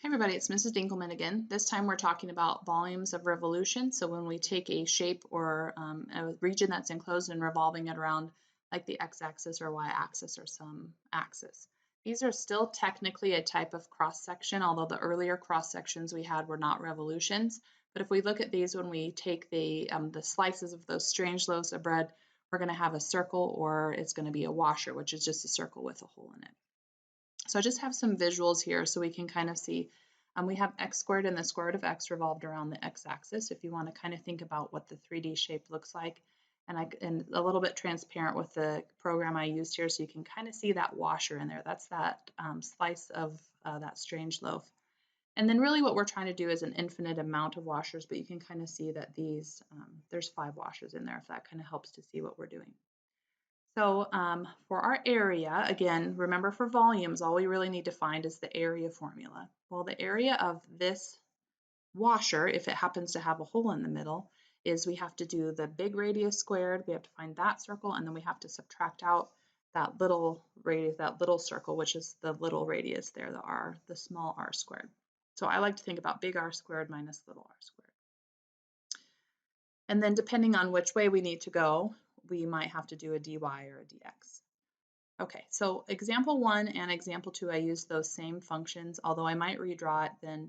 Hi everybody, it's Mrs. Dinkelman again. This time we're talking about volumes of revolution. So when we take a shape or a region that's enclosed and revolving it around like the x-axis or y-axis or some axis. These are still technically a type of cross-section, although the earlier cross-sections we had were not revolutions. But if we look at these, when we take the slices of those strange loaves of bread, we're going to have a circle or it's going to be a washer, which is just a circle with a hole in it. So I just have some visuals here so we can kind of see. We have x squared and the square root of x revolved around the x-axis. If you want to kind of think about what the 3D shape looks like, and a little bit transparent with the program I used here, so you can kind of see that washer in there. That's that slice of that strange loaf. And then really what we're trying to do is an infinite amount of washers, but you can kind of see that these, there's 5 washers in there, if that kind of helps to see what we're doing. So for our area, again, remember for volumes, all we really need to find is the area formula. Well, the area of this washer, if it happens to have a hole in the middle, is we have to do the big radius squared, we have to find that circle, and then we have to subtract out that little radius, that little circle, which is the little radius there, the r, the small r squared. So I like to think about big R squared minus little r squared. And then depending on which way we need to go, we might have to do a dy or a dx. Okay, so example 1 and example 2, I use those same functions, although I might redraw it then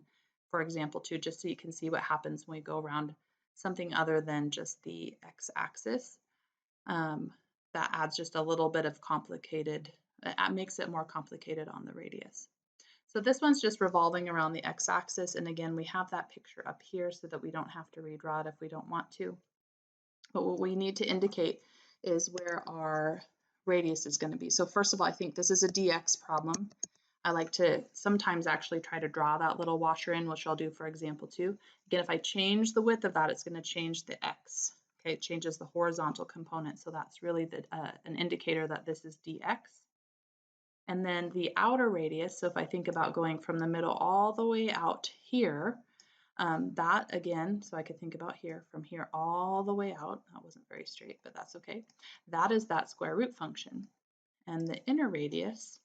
for example 2, just so you can see what happens when we go around something other than just the x-axis. That adds just a little bit of complicated, it makes it more complicated on the radius. So this one's just revolving around the x-axis, and again, we have that picture up here so that we don't have to redraw it if we don't want to. But what we need to indicate is where our radius is going to be. So first of all, I think this is a dx problem. I like to sometimes actually try to draw that little washer in, which I'll do for example 2. Again, if I change the width of that, it's going to change the x. Okay, it changes the horizontal component, so that's really an indicator that this is dx. And then the outer radius, so if I think about going from the middle all the way out here, that again, so I could think about here, from here all the way out, that wasn't very straight, but that's okay. That is that square root function. And the inner radius,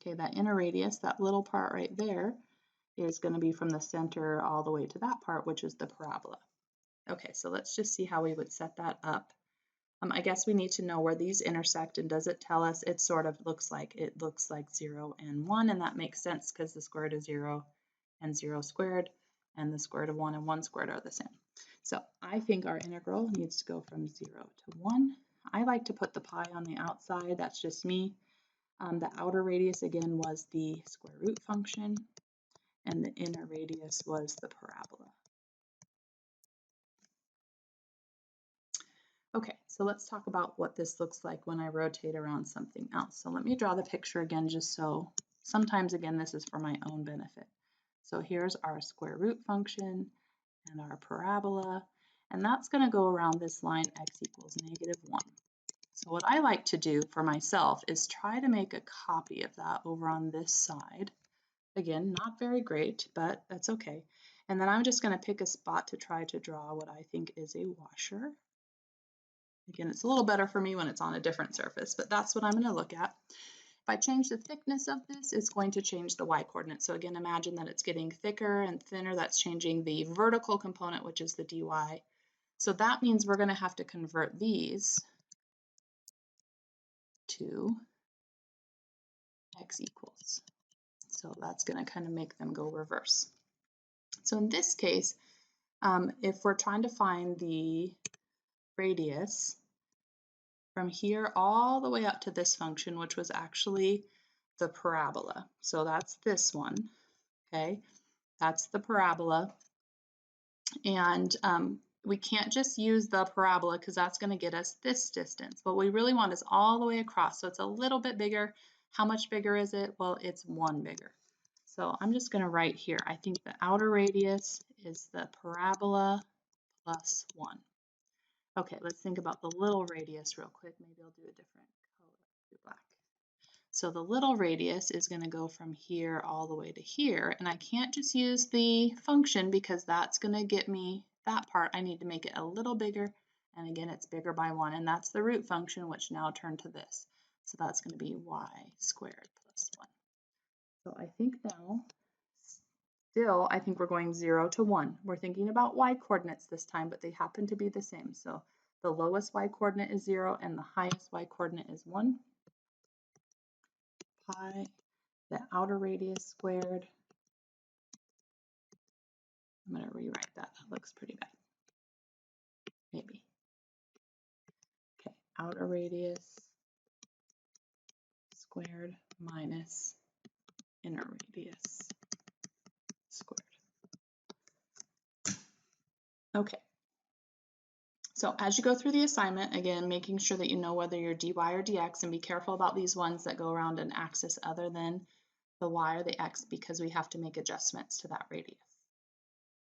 okay, that inner radius, that little part right there, is going to be from the center all the way to that part, which is the parabola. Okay, so let's just see how we would set that up. I guess we need to know where these intersect, and does it tell us? It sort of looks like 0 and 1, and that makes sense because the square root of 0 and 0 squared and the square root of 1 and 1 squared are the same. So I think our integral needs to go from 0 to 1. I like to put the pi on the outside, that's just me. The outer radius again was the square root function, and the inner radius was the parabola. Okay, so let's talk about what this looks like when I rotate around something else. So let me draw the picture again, just so sometimes again this is for my own benefit. So here's our square root function and our parabola, and that's going to go around this line x equals -1. So what I like to do for myself is try to make a copy of that over on this side. Again, not very great, but that's okay. And then I'm just going to pick a spot to try to draw what I think is a washer. Again, it's a little better for me when it's on a different surface, but that's what I'm going to look at. If I change the thickness of this, it's going to change the y-coordinate. So again, imagine that it's getting thicker and thinner. That's changing the vertical component, which is the dy. So that means we're going to have to convert these to x equals. So that's going to kind of make them go reverse. So in this case, if we're trying to find the radius from here all the way up to this function, which was actually the parabola. So that's this one, okay? That's the parabola. And we can't just use the parabola because that's going to get us this distance. What we really want is all the way across. So it's a little bit bigger. How much bigger is it? Well, it's 1 bigger. So I'm just going to write here, I think the outer radius is the parabola plus 1. Okay, let's think about the little radius real quick. Maybe I'll do a different color, do black. So the little radius is going to go from here all the way to here, and I can't just use the function because that's going to get me that part. I need to make it a little bigger, and again, it's bigger by 1, and that's the root function, which now turned to this. So that's going to be y squared plus 1. So I think now Still, I think we're going 0 to 1. We're thinking about y coordinates this time, but they happen to be the same. So the lowest y coordinate is 0 and the highest y coordinate is 1. Pi, the outer radius squared. I'm going to rewrite that. That looks pretty bad. Maybe. Okay, outer radius squared minus inner radius squared. Okay. So as you go through the assignment, again, making sure that you know whether you're dy or dx, and be careful about these ones that go around an axis other than the y or the x, because we have to make adjustments to that radius.